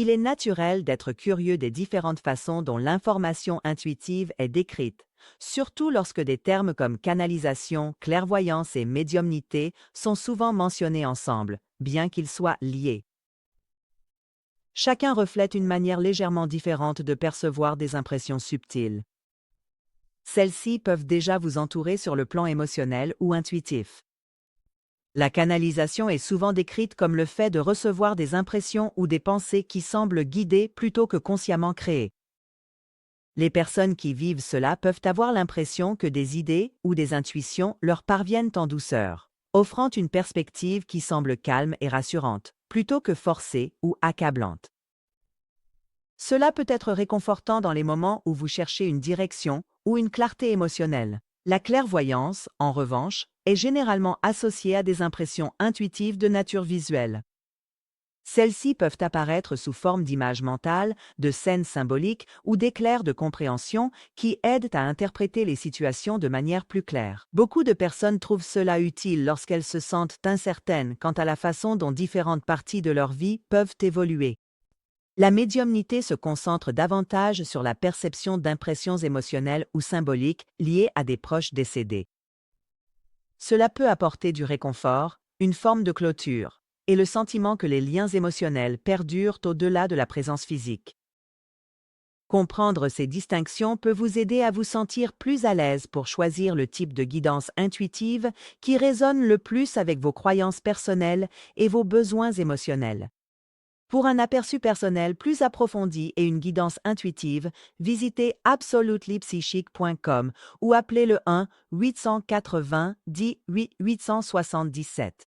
Il est naturel d'être curieux des différentes façons dont l'information intuitive est décrite, surtout lorsque des termes comme canalisation, clairvoyance et médiumnité sont souvent mentionnés ensemble, bien qu'ils soient liés. Chacun reflète une manière légèrement différente de percevoir des impressions subtiles. Celles-ci peuvent déjà vous entourer sur le plan émotionnel ou intuitif. La canalisation est souvent décrite comme le fait de recevoir des impressions ou des pensées qui semblent guidées plutôt que consciemment créées. Les personnes qui vivent cela peuvent avoir l'impression que des idées ou des intuitions leur parviennent en douceur, offrant une perspective qui semble calme et rassurante, plutôt que forcée ou accablante. Cela peut être réconfortant dans les moments où vous cherchez une direction ou une clarté émotionnelle. La clairvoyance, en revanche, est généralement associée à des impressions intuitives de nature visuelle. Celles-ci peuvent apparaître sous forme d'images mentales, de scènes symboliques ou d'éclairs de compréhension qui aident à interpréter les situations de manière plus claire. Beaucoup de personnes trouvent cela utile lorsqu'elles se sentent incertaines quant à la façon dont différentes parties de leur vie peuvent évoluer. La médiumnité se concentre davantage sur la perception d'impressions émotionnelles ou symboliques liées à des proches décédés. Cela peut apporter du réconfort, une forme de clôture, et le sentiment que les liens émotionnels perdurent au-delà de la présence physique. Comprendre ces distinctions peut vous aider à vous sentir plus à l'aise pour choisir le type de guidance intuitive qui résonne le plus avec vos croyances personnelles et vos besoins émotionnels. Pour un aperçu personnel plus approfondi et une guidance intuitive, visitez absolutelypsychic.com ou appelez le 1-880-10-877.